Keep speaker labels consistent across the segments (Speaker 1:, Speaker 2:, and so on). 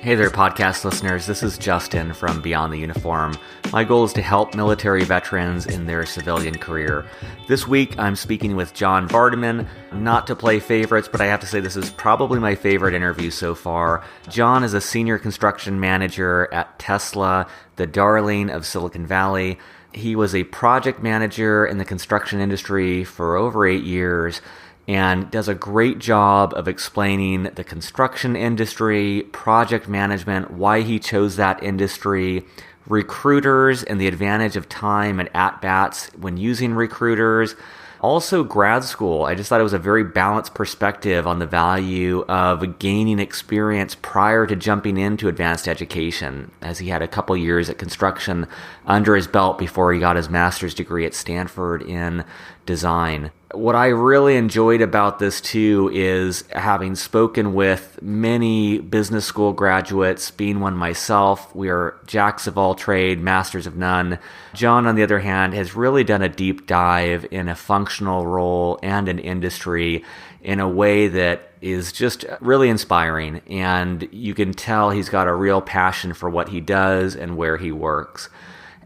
Speaker 1: Hey there, podcast listeners. This is Justin from Beyond the Uniform. My goal is to help military veterans in their civilian career. This week, I'm speaking with John Vardaman. Not to play favorites, but I have to say this is probably my favorite interview so far. John is a senior construction manager at Tesla, the darling of Silicon Valley. He was a project manager in the construction industry for over 8 years, and does a great job of explaining the construction industry, project management, why he chose that industry, recruiters and the advantage of time and at-bats when using recruiters. Also grad school. I just thought it was a very balanced perspective on the value of gaining experience prior to jumping into advanced education, as he had a couple years at construction under his belt before he got his master's degree at Stanford in design. What I really enjoyed about this too is having spoken with many business school graduates, being one myself. We are jacks of all trade, masters of none. John, on the other hand, has really done a deep dive in a functional role and an industry in a way that is just really inspiring. And you can tell he's got a real passion for what he does and where he works.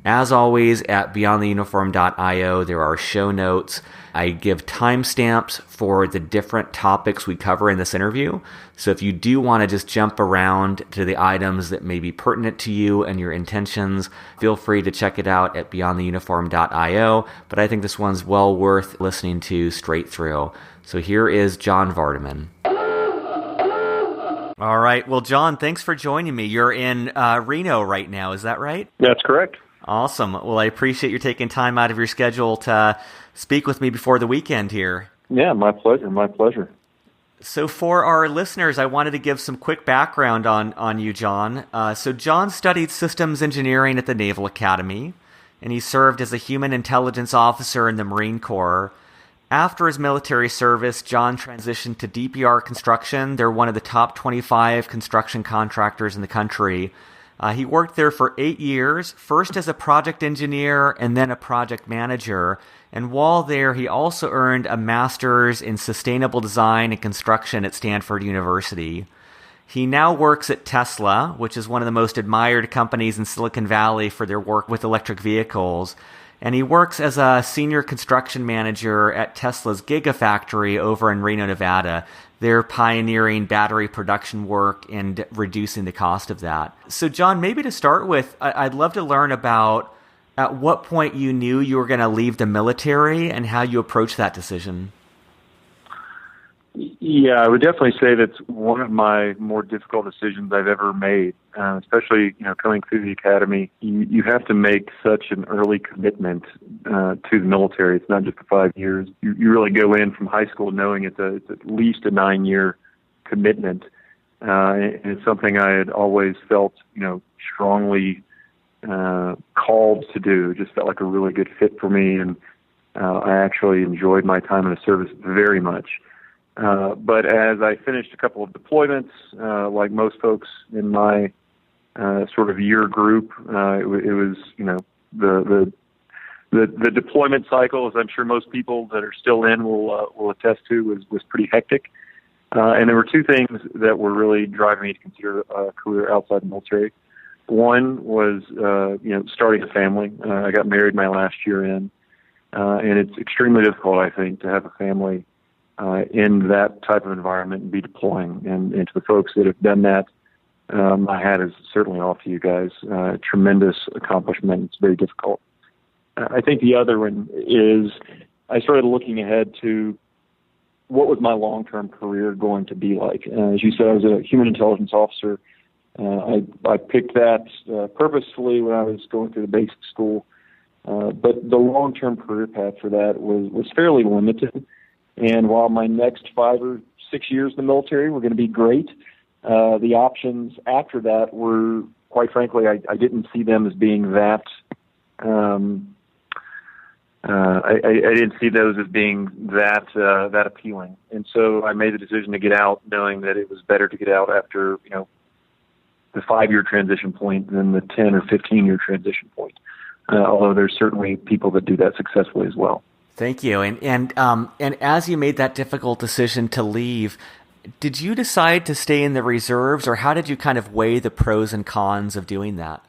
Speaker 1: As always, at beyondtheuniform.io, there are show notes. I give timestamps for the different topics we cover in this interview. So if you do want to just jump around to the items that may be pertinent to you and your intentions, feel free to check it out at beyondtheuniform.io. But I think this one's well worth listening to straight through. So here is John Vardaman. All right. Well, John, thanks for joining me. You're in Reno right now. Is that right?
Speaker 2: That's correct.
Speaker 1: Awesome. Well, I appreciate you taking time out of your schedule to speak with me before the weekend here.
Speaker 2: Yeah, my pleasure. My pleasure.
Speaker 1: So for our listeners, I wanted to give some quick background on you, John. So John studied systems engineering at the Naval Academy, and he served as a human intelligence officer in the Marine Corps. After his military service, John transitioned to DPR Construction. They're one of the top 25 construction contractors in the country. He worked there for 8 years, first as a project engineer and then a project manager. And while there, he also earned a master's in sustainable design and construction at Stanford University. He now works at Tesla, which is one of the most admired companies in Silicon Valley for their work with electric vehicles. And he works as a senior construction manager at Tesla's Gigafactory over in Reno, Nevada. They're pioneering battery production work and reducing the cost of that. So, John, maybe to start with, I'd love to learn about at what point you knew you were going to leave the military and how you approached that decision.
Speaker 2: Yeah, I would definitely say that's one of my more difficult decisions I've ever made, especially, coming through the academy. You have to make such an early commitment to the military. It's not just the 5 years. You really go in from high school knowing it's at least a 9-year commitment. And it's something I had always felt, strongly called to do. It just felt like a really good fit for me, and I actually enjoyed my time in the service very much. But as I finished a couple of deployments, like most folks in my sort of year group, it was the deployment cycle, as I'm sure most people that are still in will attest to, was pretty hectic. And there were two things that were really driving me to consider a career outside the military. One was starting a family. I got married my last year in, and it's extremely difficult, I think, to have a family in that type of environment and be deploying. And to the folks that have done that, my hat is certainly off to you guys. Tremendous accomplishment. It's very difficult. I think the other one is I started looking ahead to what was my long-term career going to be like. As you said, I was a human intelligence officer. I picked that purposefully when I was going through the basic school. But the long-term career path for that was fairly limited. And while my next 5 or 6 years in the military were going to be great, the options after that were, quite frankly, I didn't see them as being that. I didn't see those as being that appealing, and so I made the decision to get out, knowing that it was better to get out after the 5-year transition point than the 10 or 15-year transition point. Although there's certainly people that do that successfully as well.
Speaker 1: Thank you. And as you made that difficult decision to leave, Did you decide to stay in the reserves, or how did you kind of weigh the pros and cons of doing that?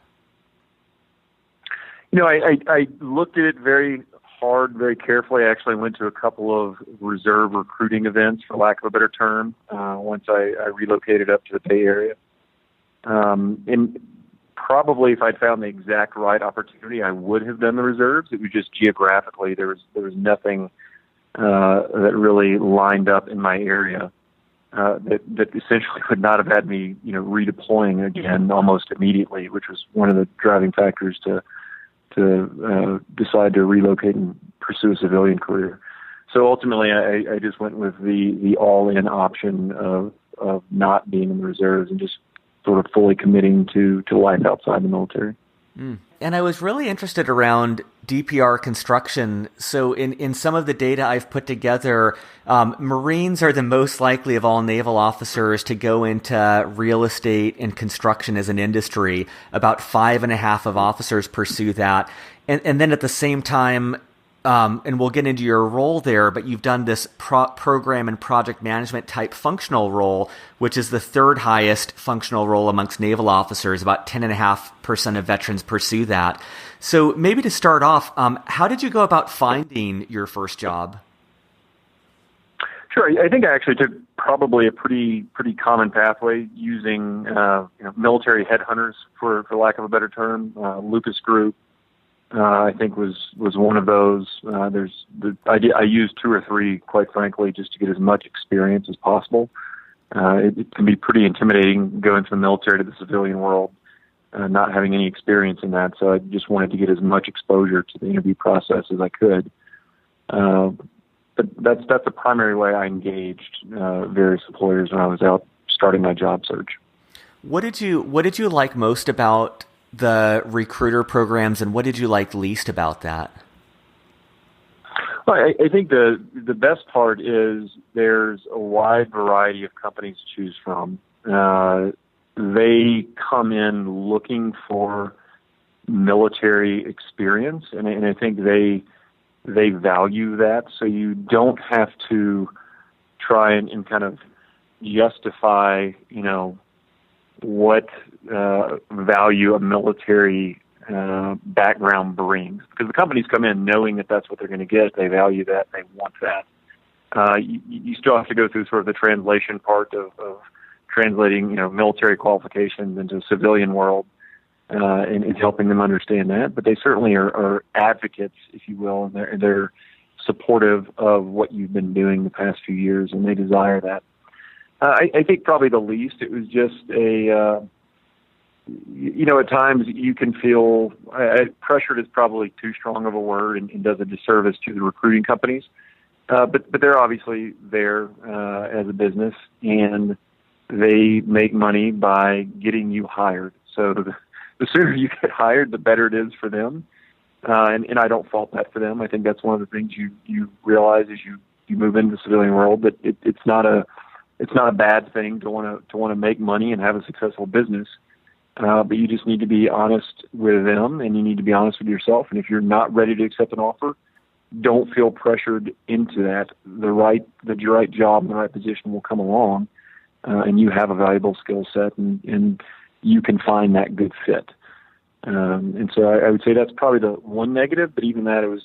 Speaker 2: I looked at it very hard, very carefully. I actually went to a couple of reserve recruiting events, for lack of a better term, once I relocated up to the Bay Area. And probably if I'd found the exact right opportunity, I would have done the reserves. It was just geographically, there was nothing that really lined up in my area that essentially would not have had me, redeploying again almost immediately, which was one of the driving factors to decide to relocate and pursue a civilian career. So ultimately, I just went with the all-in option of not being in the reserves and just sort of fully committing to life outside the military.
Speaker 1: Mm. And I was really interested around DPR Construction. So in some of the data I've put together, Marines are the most likely of all naval officers to go into real estate and construction as an industry. About 5.5 of officers pursue that. And then at the same time, and we'll get into your role there, but you've done this program and project management type functional role, which is the third highest functional role amongst naval officers. About 10.5% of veterans pursue that. So maybe to start off, how did you go about finding your first job?
Speaker 2: Sure. I think I actually took probably a pretty common pathway using military headhunters, for lack of a better term. Lucas Group, I think was one of those. I used 2 or 3, quite frankly, just to get as much experience as possible. It can be pretty intimidating going from the military to the civilian world, not having any experience in that. So I just wanted to get as much exposure to the interview process as I could. But that's the primary way I engaged various employers when I was out starting my job search.
Speaker 1: What did you like most about the recruiter programs, and what did you like least about that?
Speaker 2: Well, I think the best part is there's a wide variety of companies to choose from. They come in looking for military experience, and I think they value that. So you don't have to try and kind of justify, what value a military background brings, because the companies come in knowing that that's what they're going to get. They value that. They want that. You still have to go through sort of the translation part of translating, military qualifications into the civilian world and helping them understand that. But they certainly are advocates, if you will, and they're supportive of what you've been doing the past few years, and they desire that. I think probably the least, it was just at times you can feel pressured is probably too strong of a word and does a disservice to the recruiting companies. But they're obviously there as a business, and they make money by getting you hired. So the sooner you get hired, the better it is for them. And I don't fault that for them. I think that's one of the things you realize as you move into the civilian world, that it's not a bad thing to want to make money and have a successful business. But you just need to be honest with them, and you need to be honest with yourself. And if you're not ready to accept an offer, don't feel pressured into that. The right job and the right position will come along, and you have a valuable skill set, and you can find that good fit. And so I would say that's probably the one negative. But even that, it was,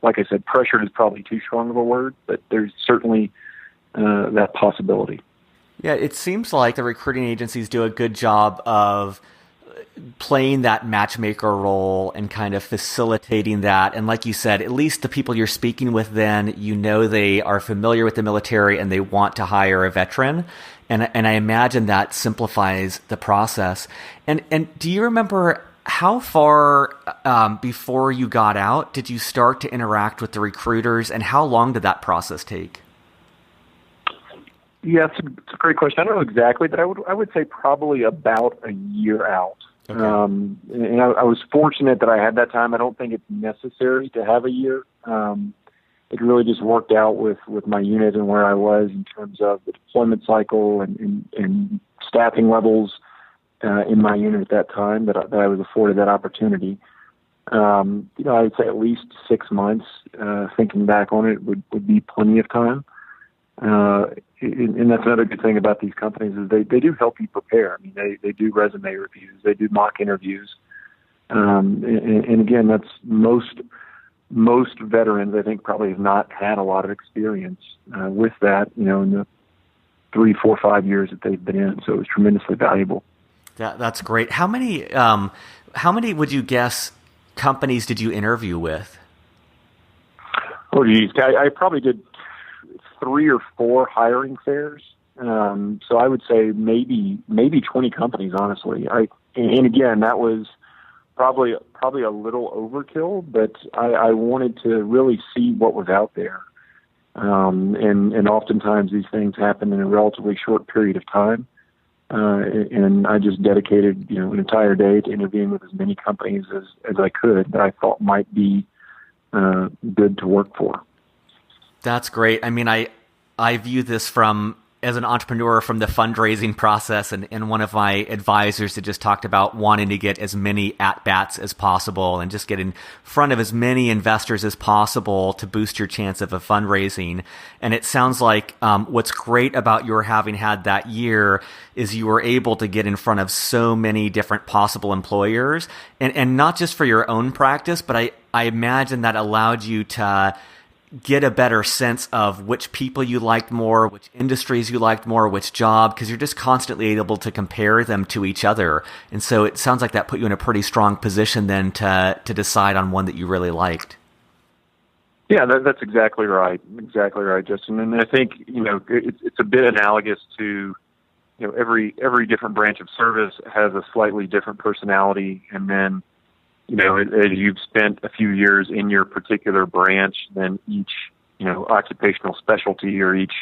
Speaker 2: like I said, pressured is probably too strong of a word, but there's certainly that possibility.
Speaker 1: Yeah, it seems like the recruiting agencies do a good job of playing that matchmaker role and kind of facilitating that. And like you said, at least the people you're speaking with then, they are familiar with the military and they want to hire a veteran. And I imagine that simplifies the process. And do you remember how far before you got out did you start to interact with the recruiters, and how long did that process take?
Speaker 2: Yeah, it's a great question. I don't know exactly, but I would say probably about a year out.
Speaker 1: Okay.
Speaker 2: And I was fortunate that I had that time. I don't think it's necessary to have a year. It really just worked out with my unit and where I was in terms of the deployment cycle and staffing levels in my unit at that time that I was afforded that opportunity. I would say at least 6 months, thinking back on it, would be plenty of time. And that's another good thing about these companies is they do help you prepare. I mean, they do resume reviews, they do mock interviews, and again, that's most veterans I think probably have not had a lot of experience with that, in the 3, 4, 5 years that they've been in. So it was tremendously valuable.
Speaker 1: That's great. How many would you guess companies did you interview with?
Speaker 2: Oh, geez, I probably did 3 or 4 hiring fairs. So I would say maybe 20 companies, honestly. And again, that was probably a little overkill, but I wanted to really see what was out there. And oftentimes these things happen in a relatively short period of time. And I just dedicated, an entire day to interviewing with as many companies as I could that I thought might be good to work for.
Speaker 1: That's great. I mean, I view this as an entrepreneur from the fundraising process, and one of my advisors had just talked about wanting to get as many at-bats as possible and just get in front of as many investors as possible to boost your chance of a fundraising. And it sounds like what's great about your having had that year is you were able to get in front of so many different possible employers, and not just for your own practice, but I imagine that allowed you to get a better sense of which people you liked more, which industries you liked more, which job, because you're just constantly able to compare them to each other. And so it sounds like that put you in a pretty strong position then to decide on one that you really liked.
Speaker 2: Yeah, that's exactly right. Exactly right, Justin. And I think, it's a bit analogous to, every different branch of service has a slightly different personality. And then, as you've spent a few years in your particular branch, then each, occupational specialty or each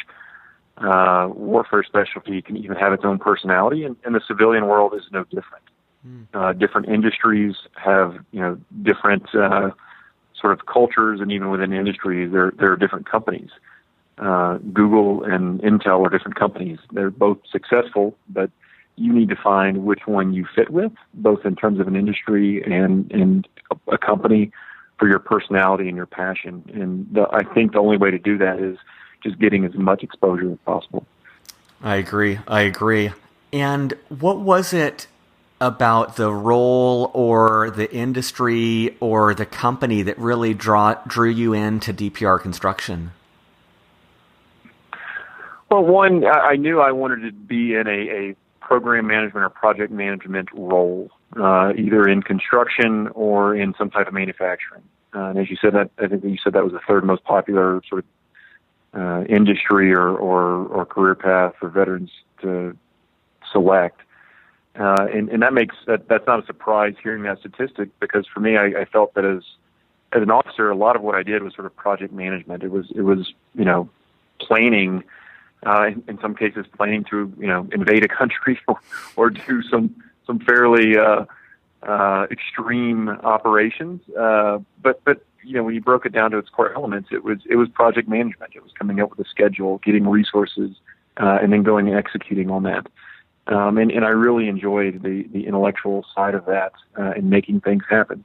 Speaker 2: warfare specialty can even have its own personality. And the civilian world is no different. Different industries have, different sort of cultures, and even within industries, there are different companies. Google and Intel are different companies. They're both successful, but you need to find which one you fit with, both in terms of an industry and a company, for your personality and your passion. And I think the only way to do that is just getting as much exposure as possible.
Speaker 1: I agree. And what was it about the role or the industry or the company that really drew you into DPR Construction? Well, one, I knew I wanted to be in a program management or project management role, either in construction or in some type of manufacturing. And as you said, I think you said that was the third most popular sort of industry or career path for veterans to select. And that's not a surprise hearing that statistic, because for me, I felt that as an officer, a lot of what I did was sort of project management. It was planning. In some cases, planning to invade a country or do some fairly extreme operations. But when you broke it down to its core elements, it was project management. It was coming up with a schedule, getting resources, and then going and executing on that. And I really enjoyed the intellectual side of that and making things happen.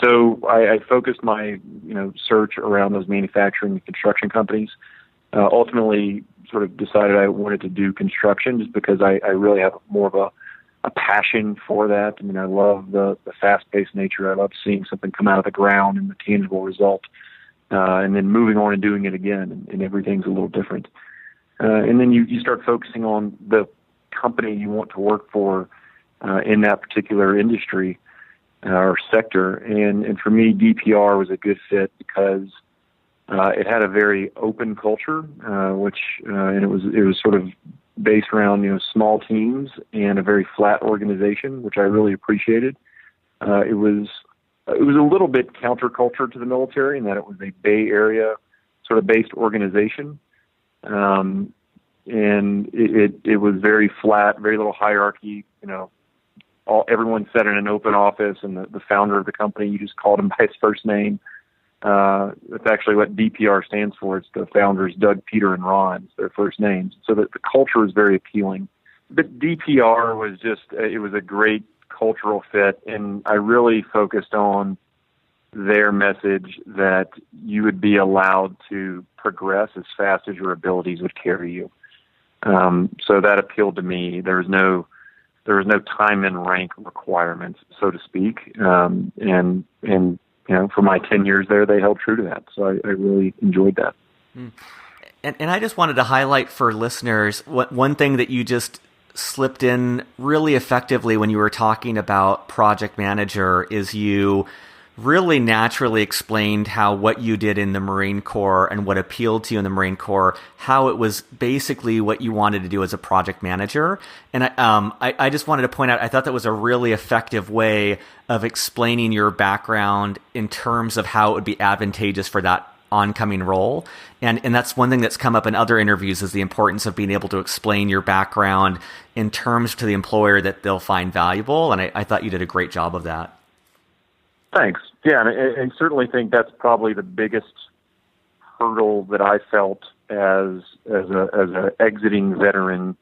Speaker 1: So I focused my search around those manufacturing and construction companies. Ultimately, sort of decided I wanted to do construction just because I really have more of a passion for that. I mean, I love the fast-paced nature. I love seeing something come out of the ground and the tangible result, and then moving on and doing it again, and everything's a little different. And then you start focusing on the company you want to work for in that particular industry or sector. And for me, DPR was a good fit because it had a very open culture, and it was sort of based around small teams and a very flat organization, which I really appreciated. It was a little bit counterculture to the military in that it was a Bay Area sort of based organization, and it was very flat, very little hierarchy. Everyone sat in an open office, and the founder of the company, you just called him by his first name. That's actually what DPR stands for. It's the founders, Doug, Peter, and Ron. It's their first names. So that the culture is very appealing. But DPR was it was a great cultural fit, and I really focused on
Speaker 2: their message that you would be allowed to progress as fast as your abilities would carry you. So that appealed to me. There was no time and rank requirements, so to speak. And for my 10 years there, they held true to that. So I really enjoyed that.
Speaker 1: And I just wanted to highlight for listeners one thing that you just slipped in really effectively when you were talking about project manager is you really naturally explained how what you did in the Marine Corps and what appealed to you in the Marine Corps, how it was basically what you wanted to do as a project manager. And I just wanted to point out, I thought that was a really effective way of explaining your background in terms of how it would be advantageous for that oncoming role. And that's one thing that's come up in other interviews is the importance of being able to explain your background in terms to the employer that they'll find valuable. And I thought you did a great job of that.
Speaker 2: Thanks. Yeah, and I certainly think that's probably the biggest hurdle that I felt as a exiting veteran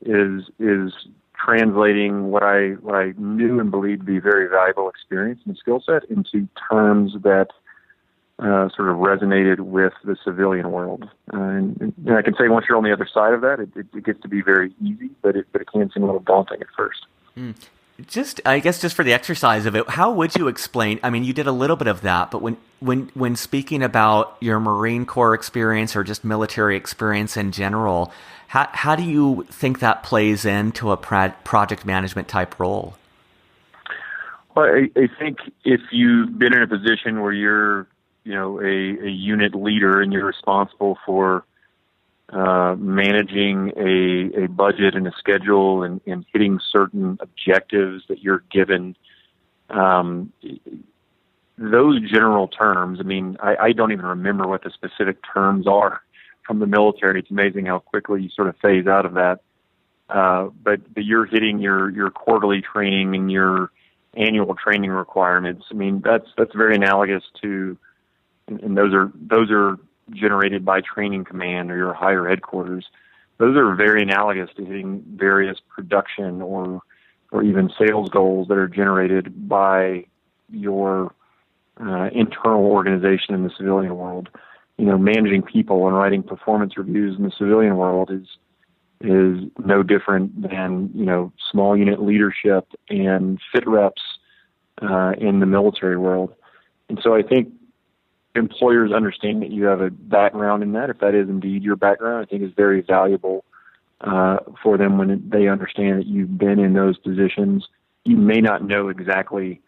Speaker 2: is translating what I knew and believed to be very valuable experience and skill set into terms that sort of resonated with the civilian world. And I can say once you're on the other side of that, it gets to be very easy, but it can seem a little daunting at first.
Speaker 1: I guess just for the exercise of it, how would you explain, I mean, you did a little bit of that, but when speaking about your Marine Corps experience or just military experience in general, how do you think that plays into a project management type role?
Speaker 2: Well, I think if you've been in a position where you're, a unit leader and you're responsible for managing a budget and a schedule and hitting certain objectives that you're given, those general terms, I mean, I don't even remember what the specific terms are from the military. It's amazing how quickly you sort of phase out of that. But you're hitting your quarterly training and your annual training requirements. I mean, that's very analogous to, and those are generated by training command or your higher headquarters. Those are very analogous to hitting various production or even sales goals that are generated by your internal organization in the civilian world. Managing people and writing performance reviews in the civilian world is no different than, small unit leadership and fit reps in the military world. And so I think employers understand that you have a background in that. If that is indeed your background, I think is very valuable for them when they understand that you've been in those positions. You may not know exactly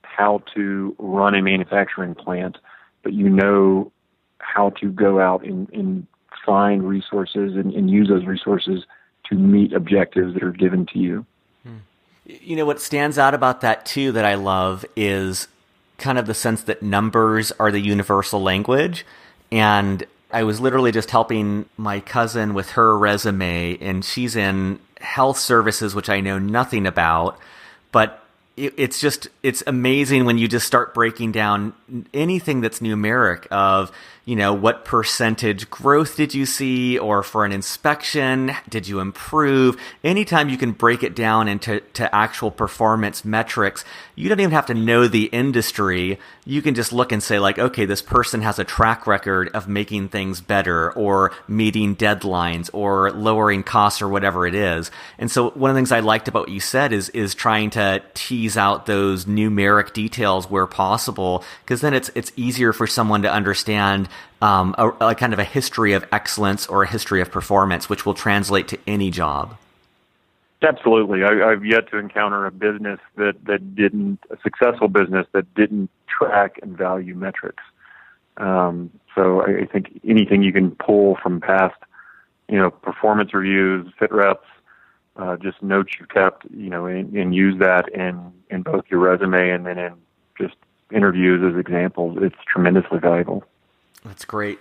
Speaker 2: how to run a manufacturing plant, but you know how to go out and find resources and use those resources to meet objectives that are given to you.
Speaker 1: What stands out about that too that I love is kind of the sense that numbers are the universal language. And I was literally just helping my cousin with her resume, and she's in health services, which I know nothing about, but it's amazing when you just start breaking down anything that's numeric of, what percentage growth did you see, or for an inspection, did you improve? Anytime you can break it down into actual performance metrics, you don't even have to know the industry. You can just look and say like, okay, this person has a track record of making things better or meeting deadlines or lowering costs or whatever it is. And so one of the things I liked about what you said is trying to tease out those numeric details where possible, because then it's easier for someone to understand a kind of a history of excellence or a history of performance, which will translate to any job.
Speaker 2: Absolutely. I've yet to encounter a business a successful business that didn't track and value metrics. So I think anything you can pull from past, performance reviews, fit reps, just notes you kept, and use that in both your resume and then in just interviews as examples. It's tremendously valuable.
Speaker 1: That's great.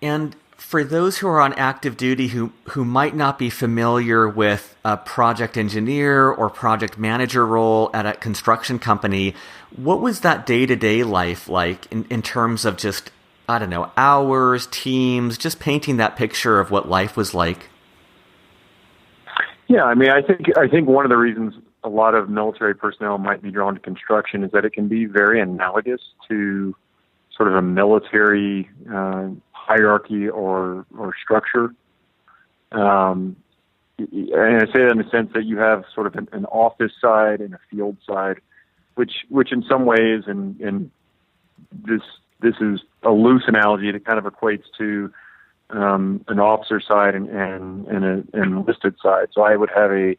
Speaker 1: And for those who are on active duty who might not be familiar with a project engineer or project manager role at a construction company, what was that day-to-day life like in terms of just, I don't know, hours, teams, just painting that picture of what life was like?
Speaker 2: Yeah, I mean, I think one of the reasons a lot of military personnel might be drawn to construction is that it can be very analogous to sort of a military hierarchy or structure. And I say that in the sense that you have sort of an office side and a field side, which in some ways, and this is a loose analogy that kind of equates to an officer side and an enlisted side. So I would have a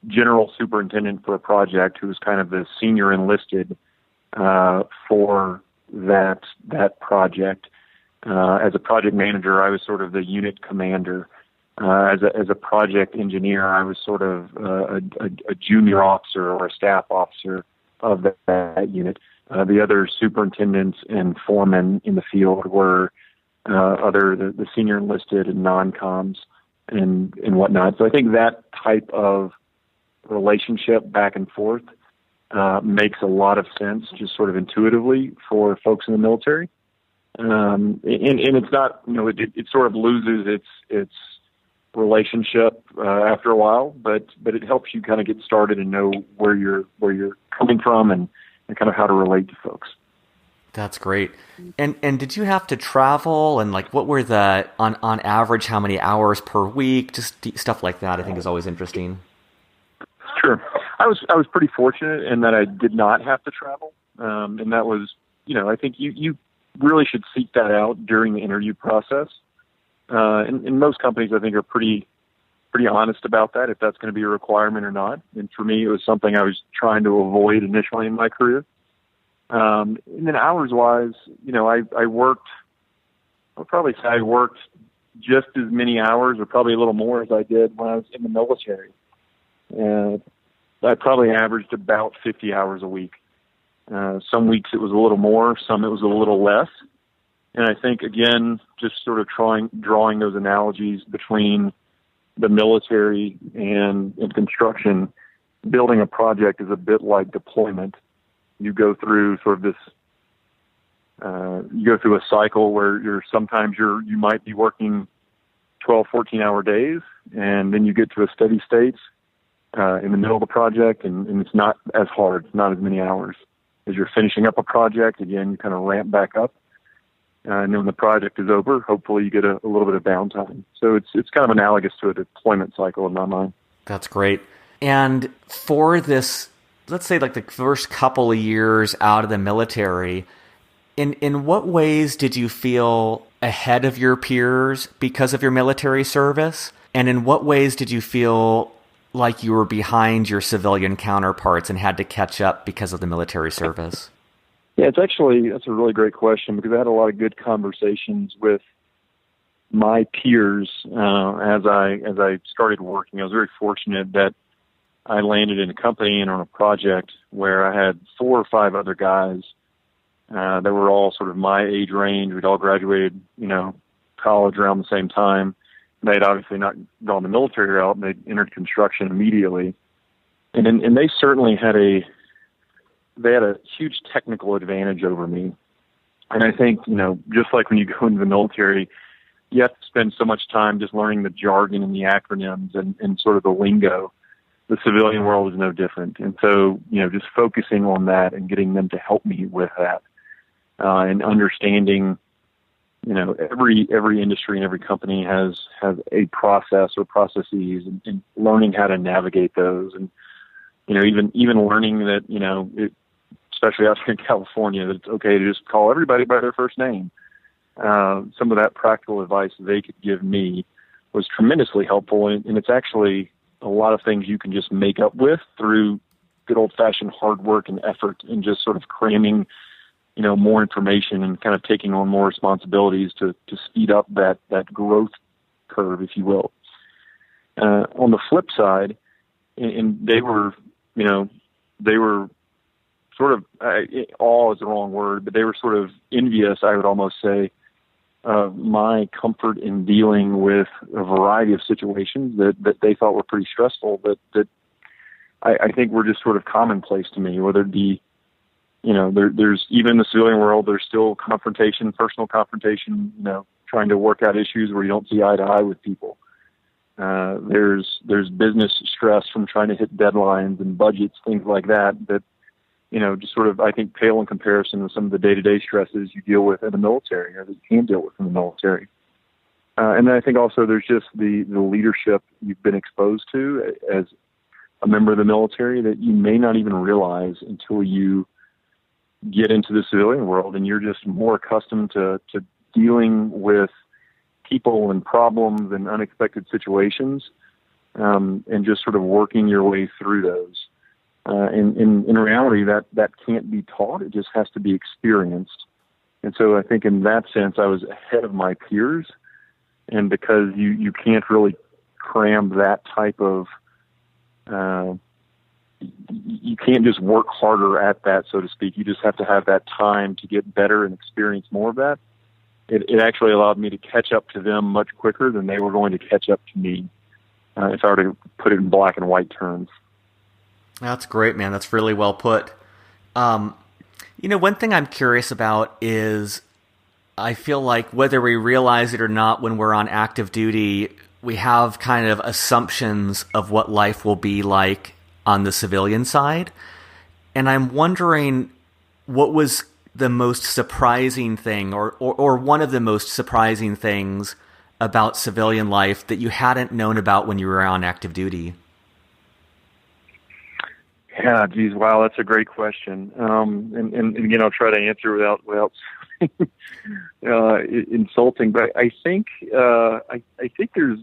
Speaker 2: general superintendent for a project who was kind of the senior enlisted for that project. As a project manager, I was sort of the unit commander. As a project engineer, I was sort of a junior officer or a staff officer of that unit. The other superintendents and foremen in the field were the senior enlisted and non-coms and whatnot. So I think that type of relationship back and forth makes a lot of sense, just sort of intuitively for folks in the military. And it's not, it sort of loses its relationship after a while, but it helps you kind of get started and know where you're coming from and kind of how to relate to folks.
Speaker 1: That's great. And did you have to travel, and like what were the on average how many hours per week? Just stuff like that I think is always interesting.
Speaker 2: Sure. I was pretty fortunate in that I did not have to travel. And that was, I think you really should seek that out during the interview process. And most companies I think are pretty honest about that, if that's going to be a requirement or not. And for me, it was something I was trying to avoid initially in my career. And then hours-wise, I worked, I'll probably say I worked just as many hours or probably a little more as I did when I was in the military. And I probably averaged about 50 hours a week. Some weeks it was a little more, some it was a little less. And I think, again, just sort of drawing those analogies between the military and construction, building a project is a bit like deployment. You go through sort of this, you go through a cycle where you might be working 12, 14-hour days, and then you get to a steady state in the middle of the project, and it's not as hard, it's not as many hours. As you're finishing up a project, again, you kind of ramp back up. And then when the project is over, hopefully you get a little bit of downtime. So it's kind of analogous to a deployment cycle in my mind.
Speaker 1: That's great. And for this, let's say like the first couple of years out of the military, in what ways did you feel ahead of your peers because of your military service? And in what ways did you feel like you were behind your civilian counterparts and had to catch up because of the military service?
Speaker 2: Yeah, that's a really great question, because I had a lot of good conversations with my peers as I started working. I was very fortunate that I landed in a company and on a project where I had 4 or 5 other guys that were all sort of my age range. We'd all graduated, college around the same time. They'd obviously not gone the military route, and they'd entered construction immediately. And they certainly had a huge technical advantage over me. And I think, just like when you go into the military, you have to spend so much time just learning the jargon and the acronyms and sort of the lingo. The civilian world is no different. And so, just focusing on that and getting them to help me with that, and understanding, every industry and every company has a process or processes, and learning how to navigate those. And, even learning that, especially out here in California, that it's okay to just call everybody by their first name. Some of that practical advice they could give me was tremendously helpful. And it's actually a lot of things you can just make up with through good old-fashioned hard work and effort, and just sort of cramming, more information and kind of taking on more responsibilities to speed up that growth curve, if you will. On the flip side, and they were sort of, awe is the wrong word, but they were sort of envious, I would almost say, of my comfort in dealing with a variety of situations that they thought were pretty stressful, that I think were just sort of commonplace to me, whether it be, there's even in the civilian world, there's still confrontation, personal confrontation, trying to work out issues where you don't see eye to eye with people. There's business stress from trying to hit deadlines and budgets, things like that, just sort of, I think, pale in comparison with some of the day-to-day stresses you deal with in the military, or that you can deal with in the military. And then I think also there's just the leadership you've been exposed to as a member of the military that you may not even realize until you get into the civilian world, and you're just more accustomed to dealing with people and problems and unexpected situations, and just sort of working your way through those. In reality, that can't be taught. It just has to be experienced. And so I think in that sense, I was ahead of my peers. And because you can't really cram that type of, you can't just work harder at that, so to speak. You just have to have that time to get better and experience more of that. It actually allowed me to catch up to them much quicker than they were going to catch up to me, if I were to put it in black and white terms.
Speaker 1: That's great, man. That's really well put. One thing I'm curious about is I feel like whether we realize it or not, when we're on active duty, we have kind of assumptions of what life will be like on the civilian side. And I'm wondering what was the most surprising thing or one of the most surprising things about civilian life that you hadn't known about when you were on active duty?
Speaker 2: Yeah, geez, wow, that's a great question. And again, I'll try to answer without insulting, but I think there's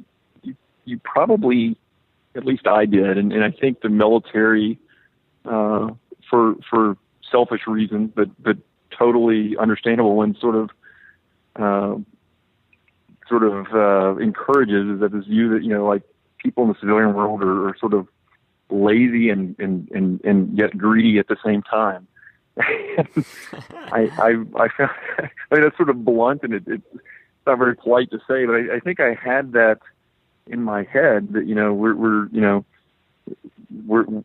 Speaker 2: you probably, at least I did, and I think the military, for selfish reasons, but totally understandable and sort of encourages that this view that like people in the civilian world are sort of lazy and yet greedy at the same time. I found, I mean, that's sort of blunt, and it's not very polite to say, but I think I had that in my head that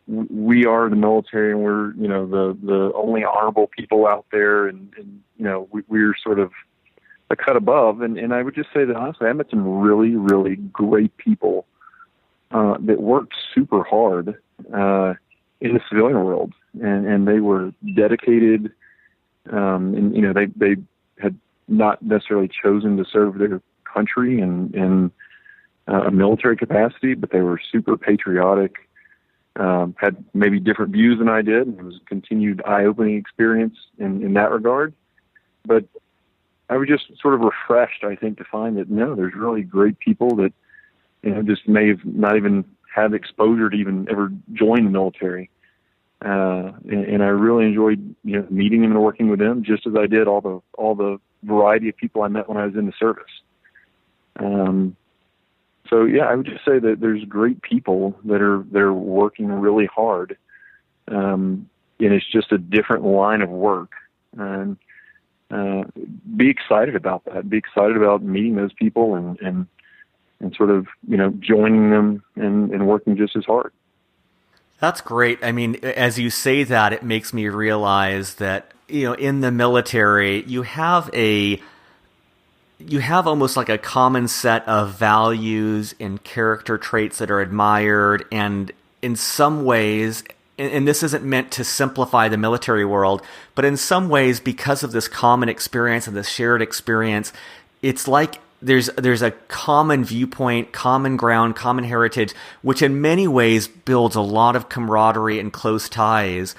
Speaker 2: we are the military, and we're the only honorable people out there, and we're sort of a cut above. And I would just say that honestly, I met some really, really great people that worked super hard in the civilian world, and they were dedicated, and they had not necessarily chosen to serve their country in a military capacity, but they were super patriotic, had maybe different views than I did, and it was a continued eye-opening experience in that regard. But I was just sort of refreshed, I think, to find that there's really great people that just may have not even had exposure to even ever join the military. And I really enjoyed, meeting them and working with them, just as I did all the variety of people I met when I was in the service. So yeah, I would just say that there's great people they're working really hard. And it's just a different line of work, and be excited about that. Be excited about meeting those people and sort of, joining them and working just as hard.
Speaker 1: That's great. I mean, as you say that, it makes me realize that, in the military, you have almost like a common set of values and character traits that are admired. And in some ways, and this isn't meant to simplify the military world, but in some ways, because of this common experience and this shared experience, it's like there's a common viewpoint, common ground, common heritage, which in many ways builds a lot of camaraderie and close ties.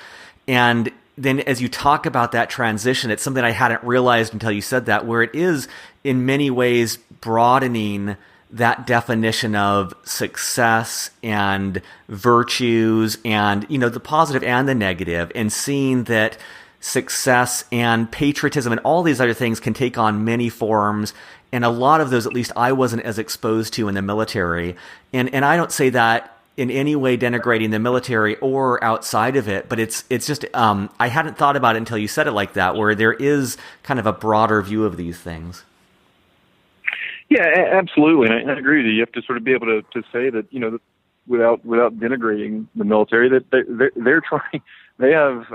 Speaker 1: And then as you talk about that transition, it's something I hadn't realized until you said that, where it is in many ways broadening that definition of success and virtues and, the positive and the negative, and seeing that success and patriotism and all these other things can take on many forms. And a lot of those, at least I wasn't as exposed to in the military. And I don't say that in any way denigrating the military or outside of it, but it's just, I hadn't thought about it until you said it like that, where there is kind of a broader view of these things.
Speaker 2: Yeah, absolutely. And I agree with you. You have to sort of be able to say that, without denigrating the military, that they're trying, they have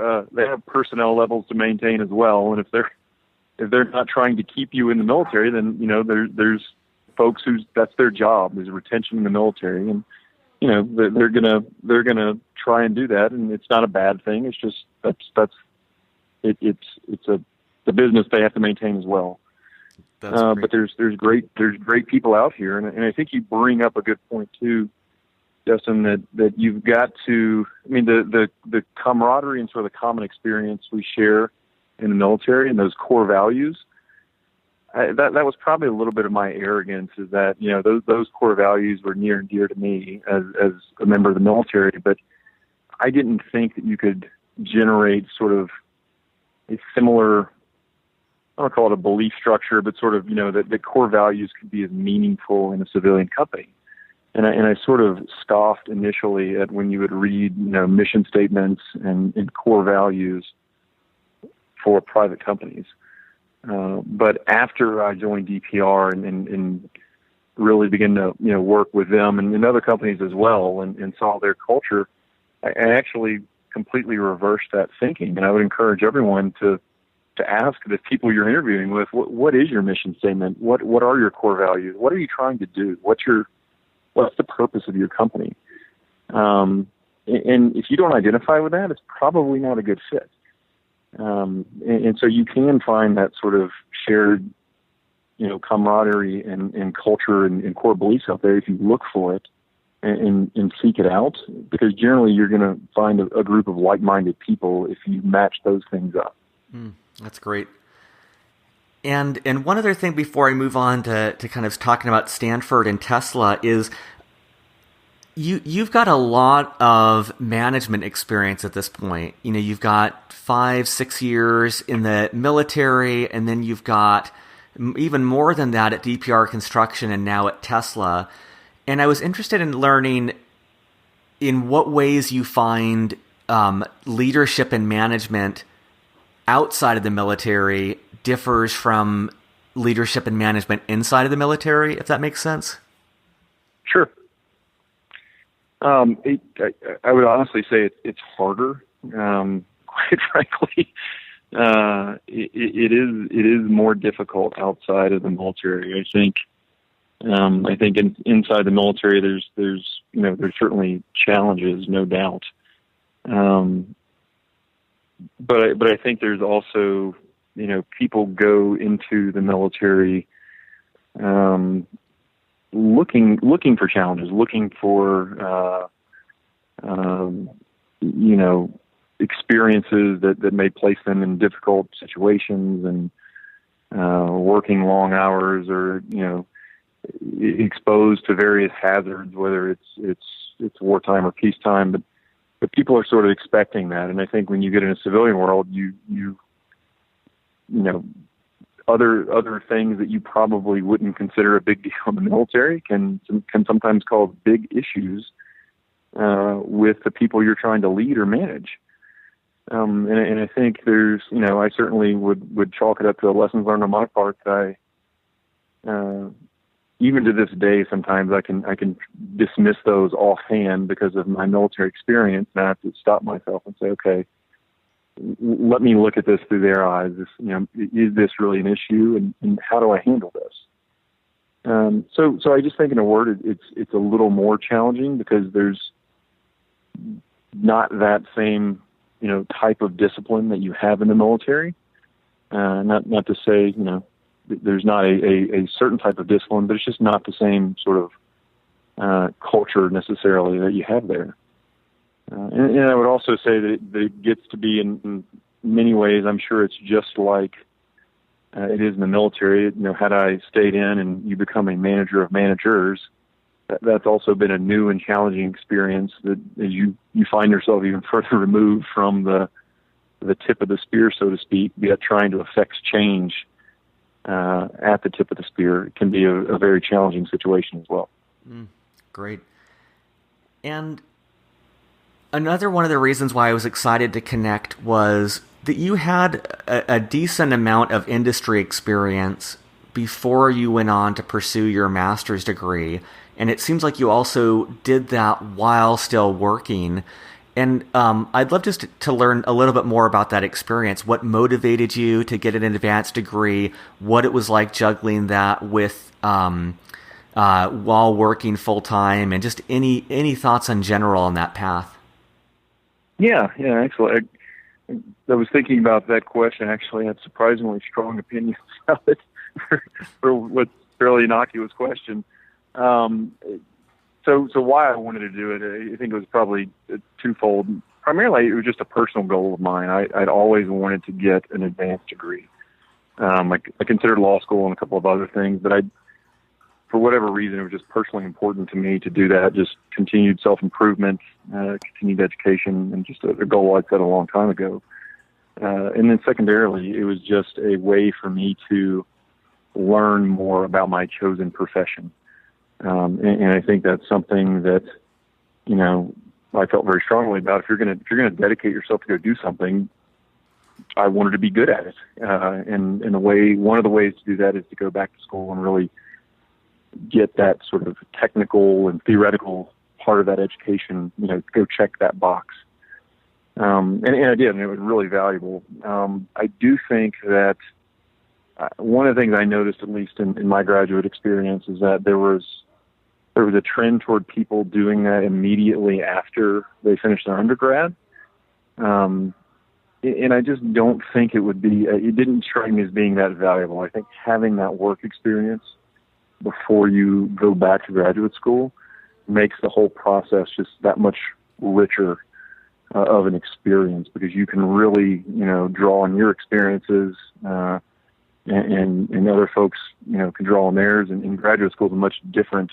Speaker 2: personnel levels to maintain as well. And if they're not trying to keep you in the military, then, there's folks that's their job, is retention in the military, and they're gonna try and do that, and it's not a bad thing. It's just it's the business they have to maintain as well. But there's great people out here, and I think you bring up a good point too, Justin, that you've got to. I mean, the camaraderie and sort of the common experience we share in the military and those core values. That was probably a little bit of my arrogance, is that those core values were near and dear to me as a member of the military, but I didn't think that you could generate sort of a similar, I don't call it a belief structure, but sort of that the core values could be as meaningful in a civilian company. And I sort of scoffed initially at when you would read mission statements and core values for private companies. But after I joined DPR and really began to work with them and other companies as well, and saw their culture, I actually completely reversed that thinking. And I would encourage everyone to ask the people you're interviewing with, what is your mission statement? What are your core values? What are you trying to do? What's the purpose of your company? And if you don't identify with that, it's probably not a good fit. And so you can find that sort of shared, camaraderie and culture and core beliefs out there if you look for it and seek it out, because generally you're going to find a group of like-minded people if you match those things up.
Speaker 1: That's great. And one other thing before I move on to kind of talking about Stanford and Tesla is you've got a lot of management experience at this point. You've got 5-6 years in the military, and then you've got even more than that at DPR Construction and now at Tesla. And I was interested in learning in what ways you find leadership and management outside of the military differs from leadership and management inside of the military, if that makes sense. Sure.
Speaker 2: I would honestly say it's harder. Quite frankly, it is more difficult outside of the military. I think inside the military, there's certainly challenges, no doubt. But I think there's also, people go into the military looking for challenges, looking for experiences that may place them in difficult situations, and working long hours, or exposed to various hazards, whether it's wartime or peacetime. But people are sort of expecting that, and I think when you get in a civilian world, other things that you probably wouldn't consider a big deal in the military can sometimes cause big issues with the people you're trying to lead or manage. And I think there's, I certainly would chalk it up to the lessons learned on my part. That even to this day, sometimes I can dismiss those offhand because of my military experience, and I have to stop myself and say, okay, let me look at this through their eyes. Is this really an issue, and how do I handle this? So I just think, in a word, it's a little more challenging because there's not that same type of discipline that you have in the military. Not to say there's not a certain type of discipline, but it's just not the same sort of culture necessarily that you have there. And I would also say that it gets to be in many ways, I'm sure it's just like it is in the military. Had I stayed in and you become a manager of managers, that's also been a new and challenging experience, that as you find yourself even further removed from the tip of the spear, so to speak, yet trying to affect change at the tip of the spear. It can be a very challenging situation as well.
Speaker 1: Great. And another one of the reasons why I was excited to connect was that you had a decent amount of industry experience before you went on to pursue your master's degree. And it seems like you also did that while still working. And I'd love just to learn a little bit more about that experience. What motivated you to get an advanced degree? What it was like juggling that with while working full time, and just any thoughts in general on that path?
Speaker 2: Yeah, excellent. I was thinking about that question. Actually, I had surprisingly strong opinions about it for what's a fairly innocuous question. So why I wanted to do it, I think it was probably twofold. Primarily, it was just a personal goal of mine. I'd always wanted to get an advanced degree. I considered law school and a couple of other things, but for whatever reason, it was just personally important to me to do that. Just continued self-improvement, continued education, and just a goal I'd set a long time ago. And then secondarily, it was just a way for me to learn more about my chosen profession. And I think that's something that, I felt very strongly about. If you're going to dedicate yourself to go do something, I wanted to be good at it. And one of the ways to do that is to go back to school and really get that sort of technical and theoretical part of that education, go check that box. And I did, and it was really valuable. I do think that one of the things I noticed, at least in my graduate experience, is that there was a trend toward people doing that immediately after they finished their undergrad. And I just don't think it didn't strike me as being that valuable. I think having that work experience before you go back to graduate school makes the whole process just that much richer of an experience, because you can really, draw on your experiences, and other folks, can draw on theirs. And graduate school is a much different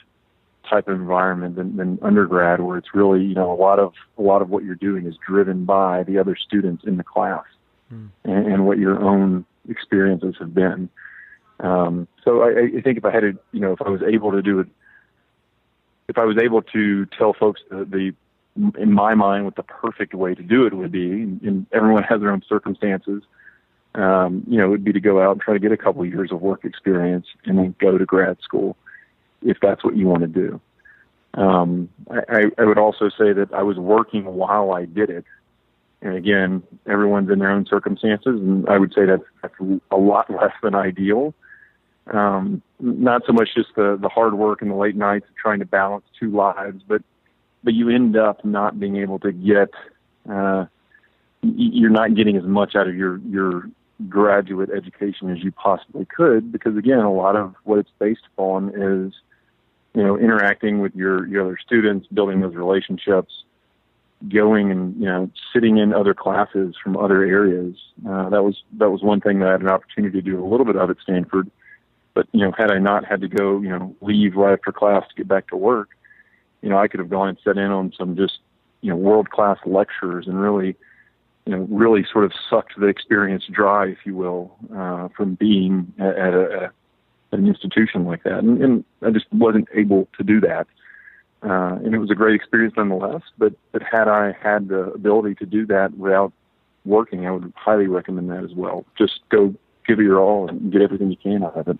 Speaker 2: type of environment than undergrad, where it's really, a lot of what you're doing is driven by the other students in the class and what your own experiences have been. So I think if I had to, if I was able to do it, if I was able to tell folks in my mind, what the perfect way to do it would be, and everyone has their own circumstances, it would be to go out and try to get a couple of years of work experience and then go to grad school, if that's what you want to do. I would also say that I was working while I did it. And again, everyone's in their own circumstances, and I would say that's a lot less than ideal. Not so much just the hard work and the late nights of trying to balance two lives, but you end up not being able to get, you're not getting as much out of your graduate education as you possibly could, because again, a lot of what it's based upon is, interacting with your other students, building those relationships, going and, sitting in other classes from other areas. That was one thing that I had an opportunity to do a little bit of at Stanford. But, had I not had to go, leave right after class to get back to work, I could have gone and sat in on some just, world-class lectures and really sort of sucked the experience dry, if you will, from being at an institution like that. And I just wasn't able to do that. And it was a great experience nonetheless, but had I had the ability to do that without working, I would highly recommend that as well. Just go give it your all and get everything you can out of it.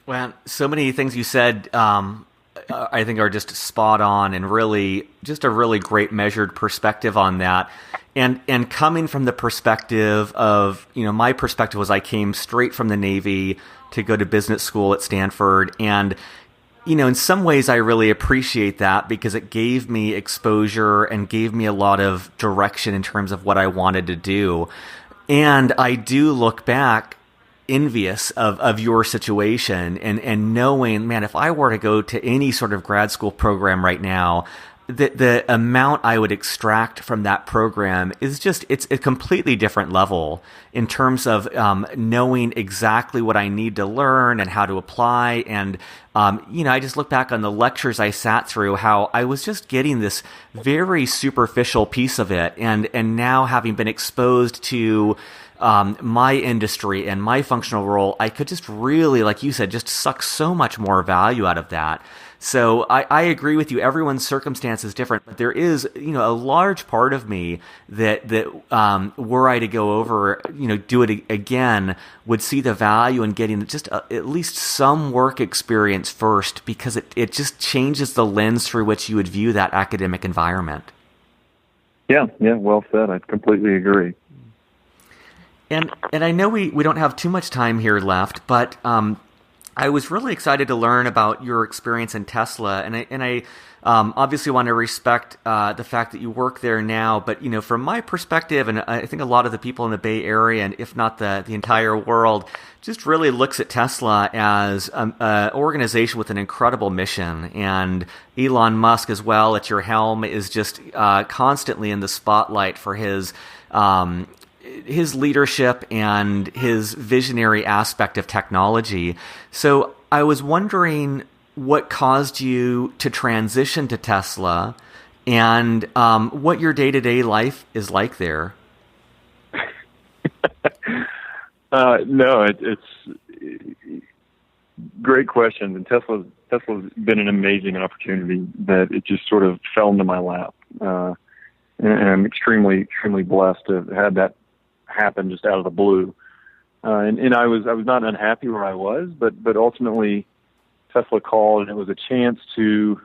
Speaker 1: Well, so many things you said, I think are just spot on, and really just a really great measured perspective on that. And coming from the perspective of, my perspective was I came straight from the Navy to go to business school at Stanford. And, in some ways I really appreciate that, because it gave me exposure and gave me a lot of direction in terms of what I wanted to do. And I do look back envious of your situation and knowing, man, if I were to go to any sort of grad school program right now, the amount I would extract from that program is it's a completely different level in terms of knowing exactly what I need to learn and how to apply. And, I just look back on the lectures I sat through, how I was just getting this very superficial piece of it. And now, having been exposed to my industry and my functional role, I could just really, like you said, just suck so much more value out of that. So I agree with you. Everyone's circumstance is different, but there is, a large part of me that were I to go over, do it again, would see the value in getting just at least some work experience first, because it just changes the lens through which you would view that academic environment.
Speaker 2: Yeah, well said. I completely agree.
Speaker 1: And I know we don't have too much time here left, but I was really excited to learn about your experience in Tesla, and I obviously want to respect the fact that you work there now. But from my perspective, and I think a lot of the people in the Bay Area, and if not the entire world, just really looks at Tesla as an organization with an incredible mission. And Elon Musk, as well, at your helm, is just constantly in the spotlight for his leadership and his visionary aspect of technology. So I was wondering what caused you to transition to Tesla, and what your day-to-day life is like there.
Speaker 2: No, it's great question. And Tesla's been an amazing opportunity that it just sort of fell into my lap. And I'm extremely, extremely blessed to have had that happen just out of the blue. And I was not unhappy where I was, but ultimately Tesla called, and it was a chance to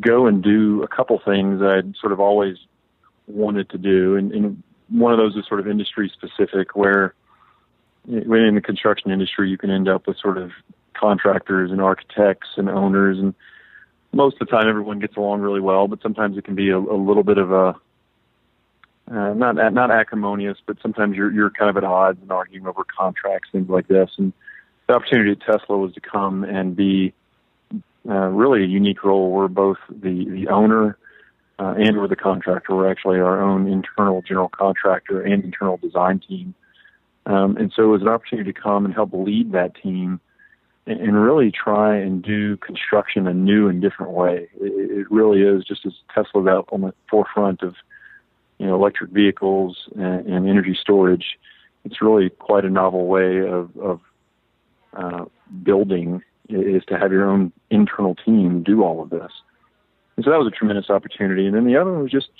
Speaker 2: go and do a couple things I'd sort of always wanted to do. And one of those is sort of industry specific, where when in the construction industry, you can end up with sort of contractors and architects and owners. And most of the time, everyone gets along really well, but sometimes it can be a little bit of a, not acrimonious, but sometimes you're kind of at odds and arguing over contracts, things like this. And the opportunity at Tesla was to come and be really a unique role. We're both the owner and we're the contractor. We're actually our own internal general contractor and internal design team. And so it was an opportunity to come and help lead that team and really try and do construction a new and different way. It really is, just as Tesla's out on the forefront of electric vehicles and energy storage. It's really quite a novel way of building, is to have your own internal team do all of this. And so that was a tremendous opportunity. And then the other one was just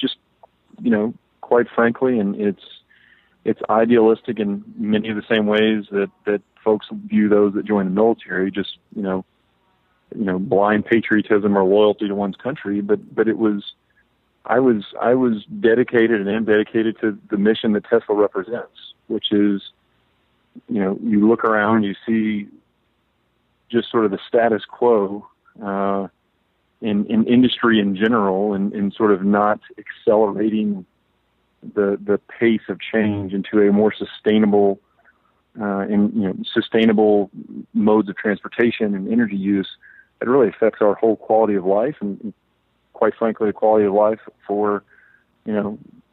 Speaker 2: quite frankly, and it's idealistic in many of the same ways that folks view those that join the military, just blind patriotism or loyalty to one's country. But it was, I was dedicated and am dedicated to the mission that Tesla represents, which is, you look around, you see just sort of the status quo in industry in general, and sort of not accelerating the pace of change into a more sustainable sustainable modes of transportation and energy use that really affects our whole quality of life, and quite frankly, the quality of life for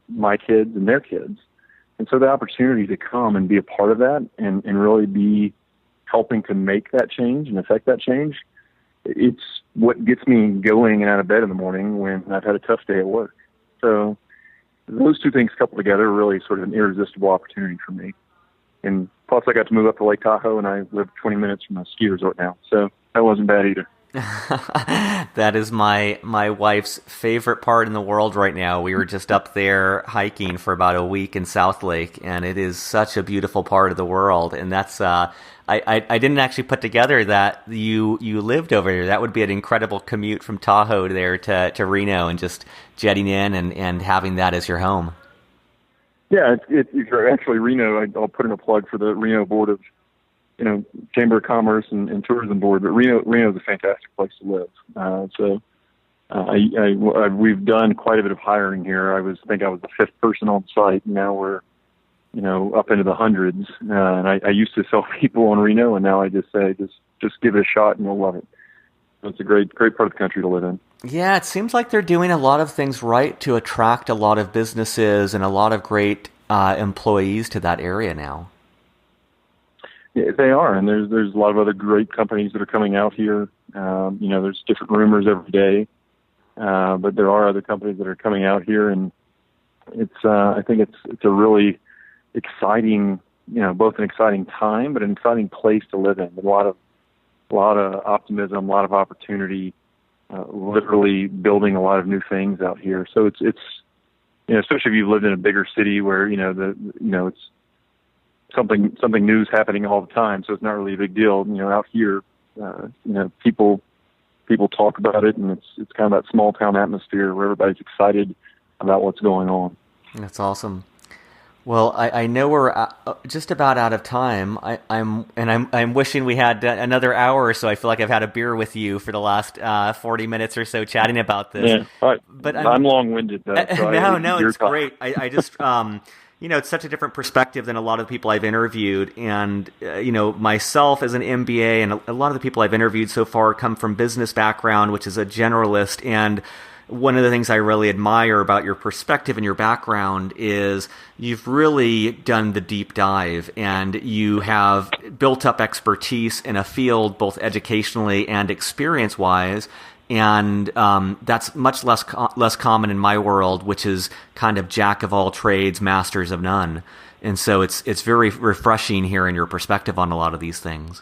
Speaker 2: my kids and their kids. And so the opportunity to come and be a part of that and really be helping to make that change and affect that change, it's what gets me going and out of bed in the morning when I've had a tough day at work. So those two things coupled together are really sort of an irresistible opportunity for me. And plus I got to move up to Lake Tahoe, and I live 20 minutes from a ski resort now. So that wasn't bad either.
Speaker 1: That is my wife's favorite part in the world right now. We were just up there hiking for about a week in South Lake, and it is such a beautiful part of the world. And that's I didn't actually put together that you lived over here. That would be an incredible commute from Tahoe there to Reno, and just jetting in and having that as your home.
Speaker 2: Yeah, it's actually Reno. I'll put in a plug for the Reno Board of Chamber of Commerce and Tourism Board, but Reno is a fantastic place to live. We've done quite a bit of hiring here. I was the fifth person on site. Now we're, up into the hundreds. And I used to sell people on Reno, and now I just say, just give it a shot and you'll love it. So it's a great part of the country to live in.
Speaker 1: Yeah, it seems like they're doing a lot of things right to attract a lot of businesses and a lot of great employees to that area now.
Speaker 2: Yeah, they are, and there's a lot of other great companies that are coming out here. There's different rumors every day, but there are other companies that are coming out here, and I think it's a really exciting, both an exciting time, but an exciting place to live in. A lot of optimism, a lot of opportunity, literally building a lot of new things out here. So it's especially if you've lived in a bigger city where it's something new is happening all the time, so it's not really a big deal. Out here, people talk about it, and it's kind of that small town atmosphere where everybody's excited about what's going on.
Speaker 1: That's awesome. Well, I know we're just about out of time. I'm wishing we had another hour or so. I feel like I've had a beer with you for the last 40 minutes or so chatting about this.
Speaker 2: Yeah,
Speaker 1: But
Speaker 2: I'm long-winded though. So
Speaker 1: no, it's great. I just it's such a different perspective than a lot of the people I've interviewed, and myself as an MBA and a lot of the people I've interviewed so far come from business background, which is a generalist. And one of the things I really admire about your perspective and your background is you've really done the deep dive, and you have built up expertise in a field both educationally and experience-wise. And that's much less common in my world, which is kind of jack of all trades, masters of none. And so it's very refreshing hearing your perspective on a lot of these things.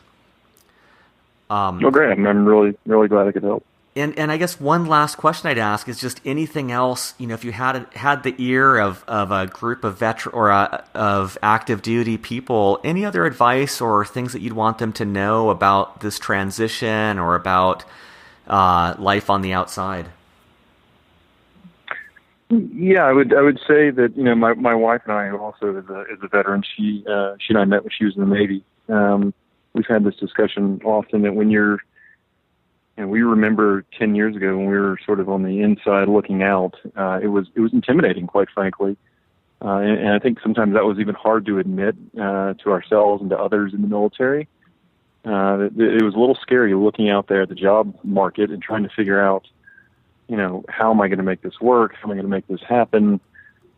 Speaker 2: Well, great. I'm really, really glad I could help.
Speaker 1: And I guess one last question I'd ask is just anything else, if you had the ear of a group of veteran or of active duty people, any other advice or things that you'd want them to know about this transition or about life on the outside?
Speaker 2: Yeah, I would say that my wife and I also is a veteran. She and I met when she was in the Navy. We've had this discussion often that when you're, we remember 10 years ago when we were sort of on the inside looking out, it was intimidating, quite frankly. And I think sometimes that was even hard to admit to ourselves and to others in the military. It was a little scary looking out there at the job market and trying to figure out, how am I going to make this work? How am I going to make this happen?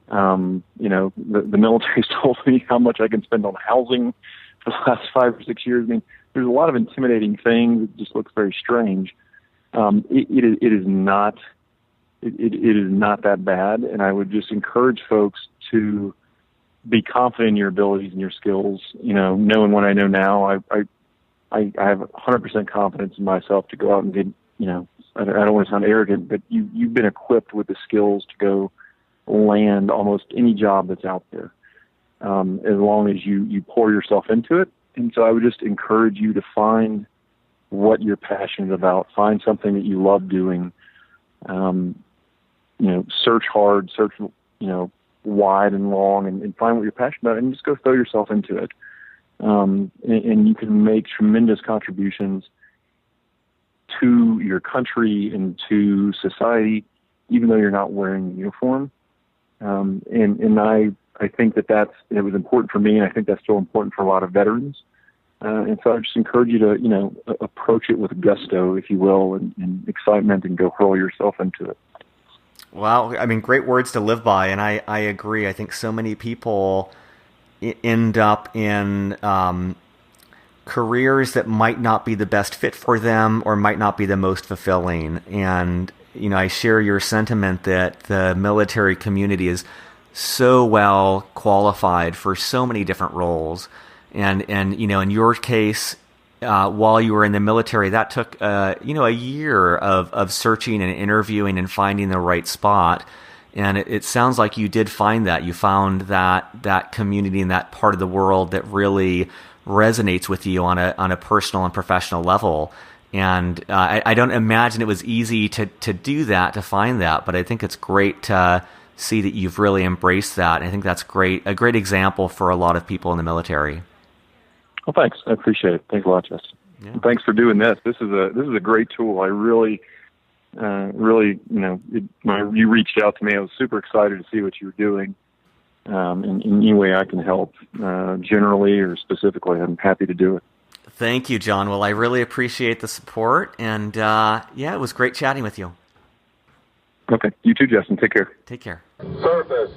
Speaker 2: The military's told me how much I can spend on housing for the last 5 or 6 years. I mean, there's a lot of intimidating things. It just looks very strange. It is not that bad. And I would just encourage folks to be confident in your abilities and your skills. Knowing what I know now, I have 100% confidence in myself to go out and get, I don't want to sound arrogant, but you've been equipped with the skills to go land almost any job that's out there, as long as you pour yourself into it. And so I would just encourage you to find what you're passionate about, find something that you love doing, search hard, search, wide and long, and find what you're passionate about, and just go throw yourself into it. And you can make tremendous contributions to your country and to society, even though you're not wearing a uniform. And I think it was important for me, and I think that's still important for a lot of veterans. And so I just encourage you to, approach it with gusto, if you will, and excitement, and go hurl yourself into it.
Speaker 1: Wow. I mean, great words to live by. And I agree. I think so many people end up in careers that might not be the best fit for them or might not be the most fulfilling. And, I share your sentiment that the military community is so well qualified for so many different roles. And in your case, while you were in the military, that took, a year of searching and interviewing and finding the right spot. And it sounds like you did find that. You found that community in that part of the world that really resonates with you on a personal and professional level. And I don't imagine it was easy to do that, to find that, but I think it's great to see that you've really embraced that. And I think that's a great example for a lot of people in the military.
Speaker 2: Well, thanks. I appreciate it. Thanks a lot, Justin. Yeah. And thanks for doing this. This is a great tool. I really, when you reached out to me, I was super excited to see what you were doing. In any way I can help, generally or specifically, I'm happy to do it.
Speaker 1: Thank you, John. Well, I really appreciate the support, and it was great chatting with you.
Speaker 2: Okay. You too, Justin. Take care.
Speaker 1: Take care.
Speaker 3: Surface.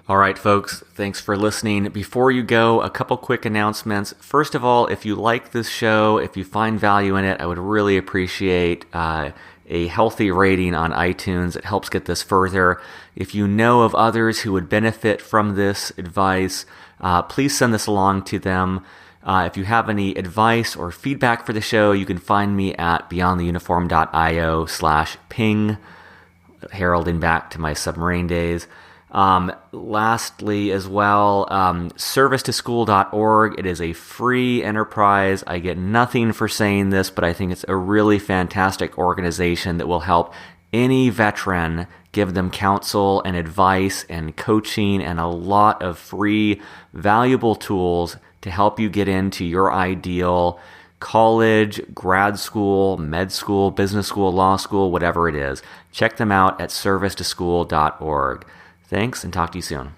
Speaker 1: All right, folks, thanks for listening. Before you go, a couple quick announcements. First of all, if you like this show, if you find value in it, I would really appreciate a healthy rating on iTunes. It helps get this further. If you know of others who would benefit from this advice, please send this along to them. If you have any advice or feedback for the show, you can find me at beyondtheuniform.io/ping, heralding back to my submarine days. Lastly, as well, servicetoschool.org. It is a free enterprise. I get nothing for saying this, but I think it's a really fantastic organization that will help any veteran, give them counsel and advice and coaching and a lot of free, valuable tools to help you get into your ideal college, grad school, med school, business school, law school, whatever it is. Check them out at servicetoschool.org. Thanks, and talk to you soon.